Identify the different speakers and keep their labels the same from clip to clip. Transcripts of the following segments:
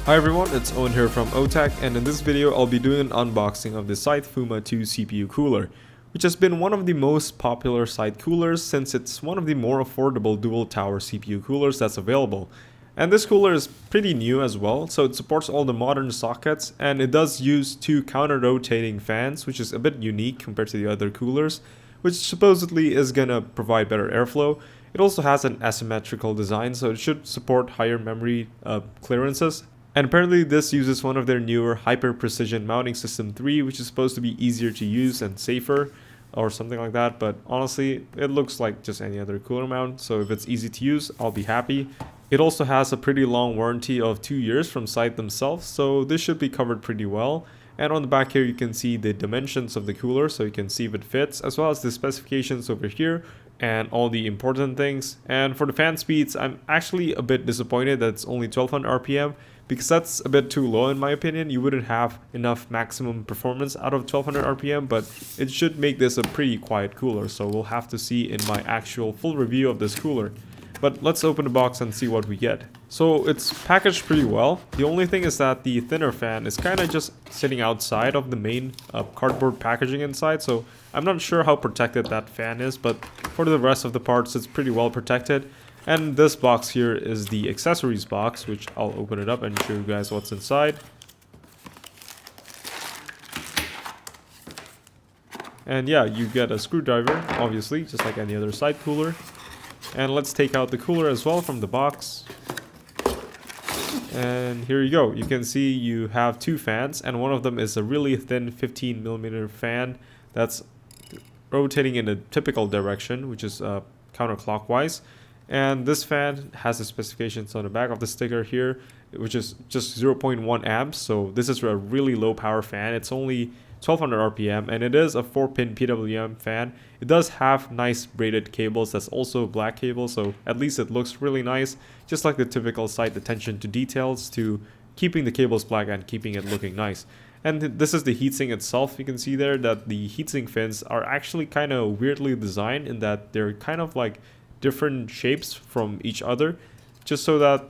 Speaker 1: Hi everyone, it's Owen here from OTech, and in this video I'll be doing an unboxing of the Scythe Fuma 2 CPU cooler, which has been one of the most popular side coolers since it's one of the more affordable dual tower CPU coolers that's available. And this cooler is pretty new as well, so it supports all the modern sockets, and it does use two counter-rotating fans, which is a bit unique compared to the other coolers, which supposedly is gonna provide better airflow. It also has an asymmetrical design, so it should support higher memory clearances. And apparently this uses one of their newer Hyper Precision Mounting System 3, which is supposed to be easier to use and safer or something like that. But honestly, it looks like just any other cooler mount, so if it's easy to use, I'll be happy. It also has a pretty long warranty of 2 years from Scythe themselves, so this should be covered pretty well. And on the back here you can see the dimensions of the cooler, so you can see if it fits, as well as the specifications over here and all the important things. And for the fan speeds, I'm actually a bit disappointed that it's only 1200 RPM, because that's a bit too low in my opinion. You wouldn't have enough maximum performance out of 1200 RPM, but it should make this a pretty quiet cooler, so we'll have to see in my actual full review of this cooler. But let's open the box and see what we get. So it's packaged pretty well. The only thing is that the thinner fan is kind of just sitting outside of the main cardboard packaging inside, so I'm not sure how protected that fan is, but for the rest of the parts it's pretty well protected. And this box here is the accessories box, which I'll open it up and show you guys what's inside. And yeah, you get a screwdriver, obviously, just like any other side cooler. And let's take out the cooler as well from the box. And here you go. You can see you have two fans, and one of them is a really thin 15mm fan that's rotating in a typical direction, which is counterclockwise. And this fan has the specifications on the back of the sticker here, which is just 0.1 amps. So this is a really low power fan. It's only 1200 RPM, and it is a 4-pin PWM fan. It does have nice braided cables. That's also black cable, so at least it looks really nice, just like the typical Scythe attention to details to keeping the cables black and keeping it looking nice. And this is the heatsink itself. You can see there that the heatsink fins are actually kind of weirdly designed in that they're kind of like different shapes from each other, just so that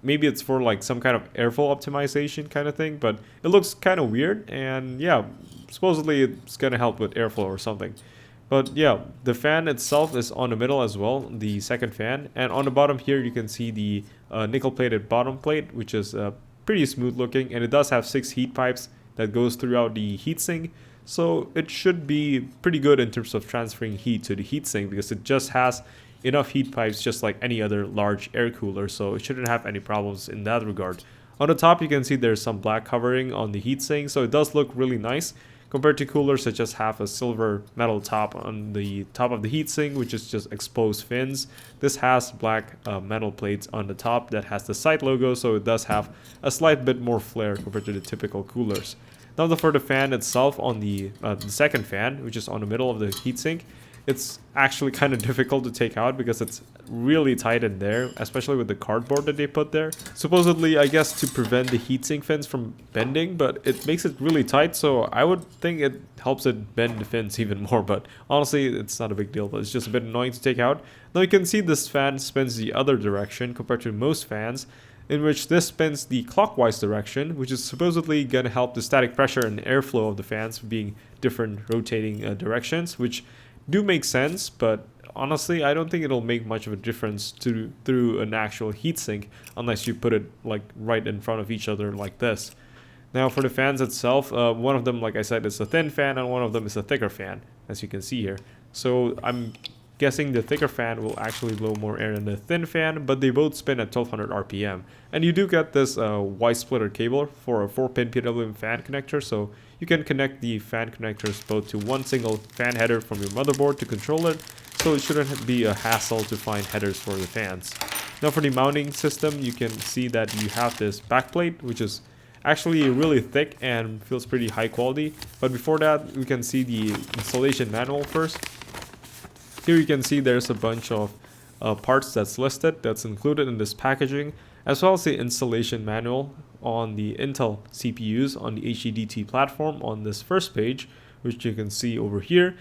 Speaker 1: maybe it's for like some kind of airflow optimization kind of thing, but it looks kind of weird. And yeah, supposedly it's gonna help with airflow or something. But yeah, the fan itself is on the middle as well, the second fan, and on the bottom here you can see the nickel plated bottom plate, which is pretty smooth looking, and it does have 6 heat pipes that goes throughout the heatsink. So it should be pretty good in terms of transferring heat to the heatsink, because it just has enough heat pipes just like any other large air cooler, so it shouldn't have any problems in that regard. On the top you can see there's some black covering on the heatsink, so it does look really nice compared to coolers that just have a silver metal top on the top of the heatsink, which is just exposed fins. This has black metal plates on the top that has the Scythe logo, so it does have a slight bit more flair compared to the typical coolers. Now for the fan itself, on the second fan, which is on the middle of the heatsink, it's actually kind of difficult to take out because it's really tight in there, especially with the cardboard that they put there. Supposedly, I guess, to prevent the heatsink fins from bending, but it makes it really tight, so I would think it helps it bend the fins even more, but honestly, it's not a big deal, but it's just a bit annoying to take out. Now you can see this fan spins the other direction compared to most fans, in which this spins the clockwise direction, which is supposedly going to help the static pressure and airflow of the fans being different rotating directions, which do make sense, but honestly I don't think it'll make much of a difference through an actual heatsink unless you put it like right in front of each other like this. Now for the fans itself, one of them, like I said, is a thin fan, and one of them is a thicker fan, as you can see here. So I'm guessing the thicker fan will actually blow more air than the thin fan, but they both spin at 1200 RPM. And you do get this Y splitter cable for a 4-pin PWM fan connector, so you can connect the fan connectors both to one single fan header from your motherboard to control it, so it shouldn't be a hassle to find headers for the fans. Now for the mounting system, you can see that you have this backplate, which is actually really thick and feels pretty high quality. But before that, we can see the installation manual first. Here you can see there's a bunch of parts that's listed, that's included in this packaging, as well as the installation manual on the Intel CPUs on the HEDT platform on this first page, which you can see over here.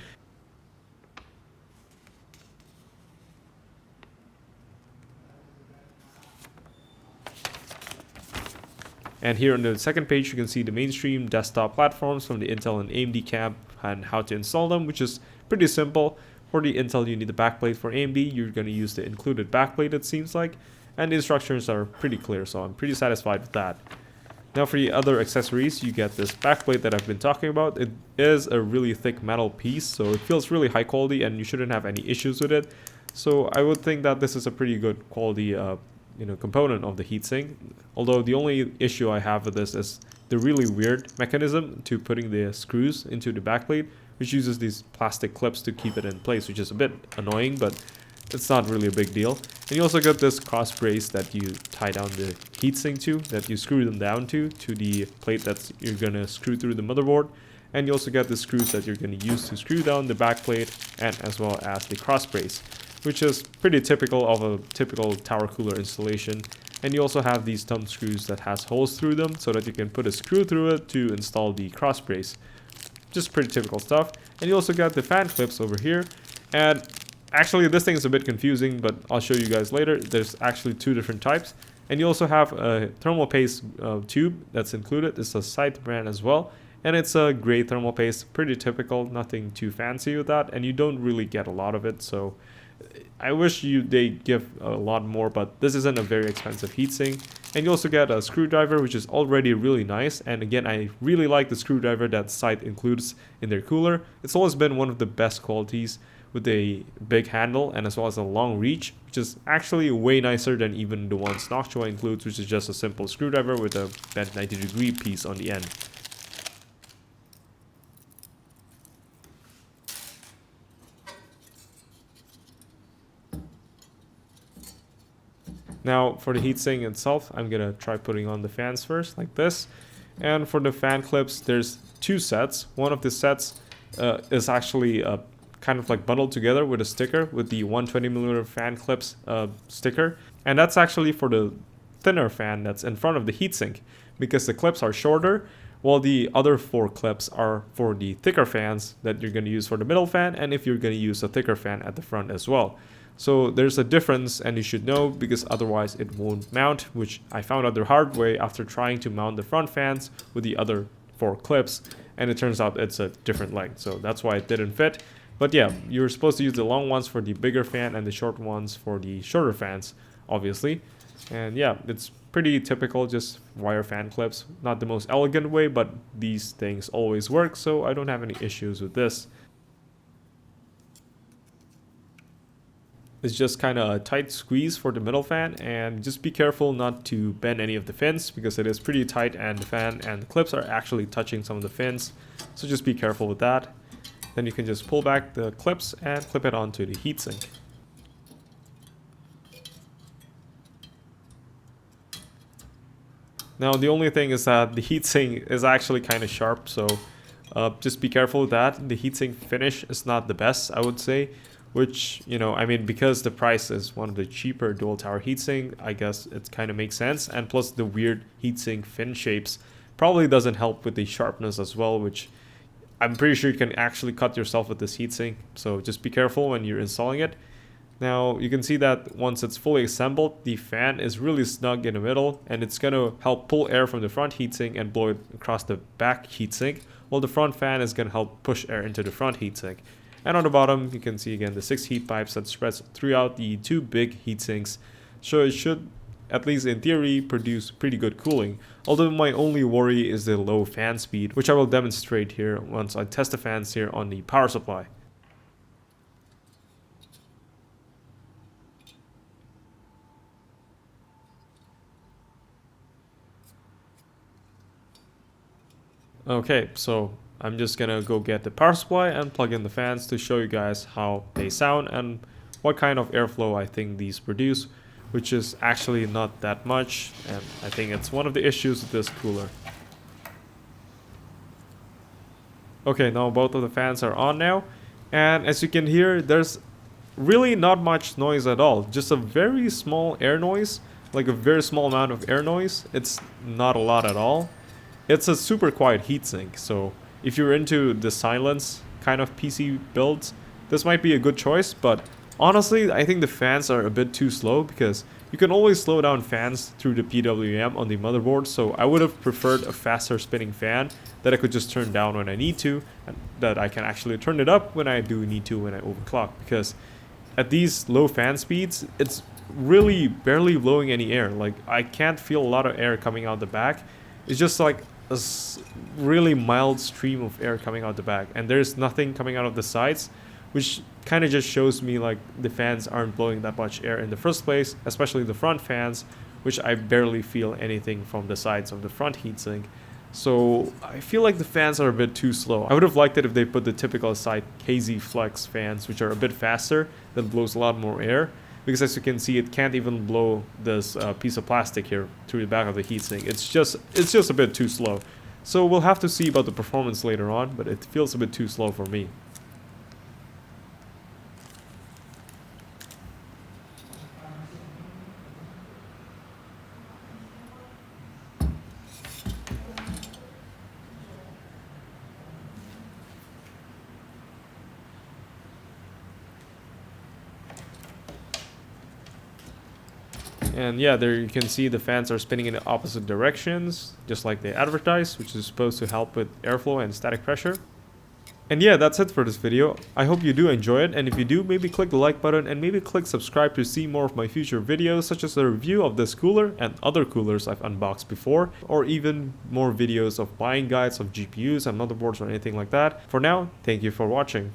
Speaker 1: And here on the second page, you can see the mainstream desktop platforms from the Intel and AMD camp and how to install them, which is pretty simple. For the Intel, you need the backplate. For AMD, you're going to use the included backplate, it seems like. And the instructions are pretty clear, so I'm pretty satisfied with that. Now for the other accessories, you get this backplate that I've been talking about. It is a really thick metal piece, so it feels really high quality and you shouldn't have any issues with it. So I would think that this is a pretty good quality component of the heatsink. Although the only issue I have with this is the really weird mechanism to putting the screws into the backplate, which uses these plastic clips to keep it in place, which is a bit annoying, but it's not really a big deal. And you also get this cross brace that you tie down the heatsink to, that you screw them down to the plate that you're gonna screw through the motherboard. And you also get the screws that you're gonna use to screw down the backplate, and as well as the cross brace, which is pretty typical of a typical tower cooler installation. And you also have these thumb screws that has holes through them so that you can put a screw through it to install the cross brace. Just pretty typical stuff. And you also got the fan clips over here. And actually this thing is a bit confusing, but I'll show you guys later. There's actually two different types. And you also have a thermal paste tube that's included. It's a Scythe brand as well. And it's a gray thermal paste, pretty typical, nothing too fancy with that. And you don't really get a lot of it, so I wish they give a lot more, but this isn't a very expensive heatsink. And you also get a screwdriver, which is already really nice. And again, I really like the screwdriver that Scythe includes in their cooler. It's always been one of the best qualities, with a big handle and as well as a long reach, which is actually way nicer than even the ones Noctua includes, which is just a simple screwdriver with a bent 90-degree piece on the end. Now for the heatsink itself, I'm gonna try putting on the fans first, like this. And for the fan clips, there's two sets. One of the sets is actually kind of like bundled together with a sticker, with the 120mm fan clips sticker. And that's actually for the thinner fan that's in front of the heatsink, because the clips are shorter, while the other four clips are for the thicker fans that you're going to use for the middle fan, and if you're going to use a thicker fan at the front as well. So there's a difference, and you should know, because otherwise it won't mount, which I found out the hard way after trying to mount the front fans with the other four clips, and it turns out it's a different length, so that's why it didn't fit. But yeah, you're supposed to use the long ones for the bigger fan and the short ones for the shorter fans, obviously. And yeah, it's pretty typical, just wire fan clips. Not the most elegant way, but these things always work, so I don't have any issues with this. It's just kind of a tight squeeze for the middle fan, and just be careful not to bend any of the fins, because it is pretty tight and the fan and the clips are actually touching some of the fins, so just be careful with that. Then you can just pull back the clips and clip it onto the heatsink. Now the only thing is that the heatsink is actually kind of sharp, so just be careful with that. The heatsink finish is not the best, I would say, which, you know, I mean, because the price is one of the cheaper dual tower heatsink, I guess it kind of makes sense. And plus the weird heatsink fin shapes probably doesn't help with the sharpness as well, which I'm pretty sure you can actually cut yourself with this heatsink, so just be careful when you're installing it. Now you can see that once it's fully assembled, the fan is really snug in the middle, and it's going to help pull air from the front heatsink and blow it across the back heatsink, while the front fan is going to help push air into the front heatsink. And on the bottom, you can see again the 6 heat pipes that spreads throughout the two big heatsinks, so it should, at least in theory, produce pretty good cooling. Although my only worry is the low fan speed, which I will demonstrate here once I test the fans here on the power supply. Okay, so I'm just gonna go get the power supply and plug in the fans to show you guys how they sound and what kind of airflow I think these produce, which is actually not that much, and I think it's one of the issues with this cooler. Okay, now both of the fans are on now, and as you can hear, there's really not much noise at all, just a very small air noise, like a very small amount of air noise. It's not a lot at all. It's a super quiet heatsink, so if you're into the silence kind of PC builds, this might be a good choice, but Honestly, I think the fans are a bit too slow because you can always slow down fans through the PWM on the motherboard, so I would have preferred a faster spinning fan that I could just turn down when I need to, and that I can actually turn it up when I do need to when I overclock, because at these low fan speeds, it's really barely blowing any air. Like, I can't feel a lot of air coming out the back. It's just like a really mild stream of air coming out the back, and there's nothing coming out of the sides, which kind of just shows me like the fans aren't blowing that much air in the first place, especially the front fans, which I barely feel anything from the sides of the front heatsink. So I feel like the fans are a bit too slow. I would have liked it if they put the typical side KZ Flex fans, which are a bit faster, that blows a lot more air. Because as you can see, it can't even blow this piece of plastic here through the back of the heatsink. It's just a bit too slow. So we'll have to see about the performance later on, but it feels a bit too slow for me. And yeah, there you can see the fans are spinning in the opposite directions, just like they advertise, which is supposed to help with airflow and static pressure. And yeah, that's it for this video. I hope you do enjoy it, and if you do, maybe click the like button and maybe click subscribe to see more of my future videos, such as a review of this cooler and other coolers I've unboxed before, or even more videos of buying guides of GPUs and motherboards or anything like that. For now, thank you for watching.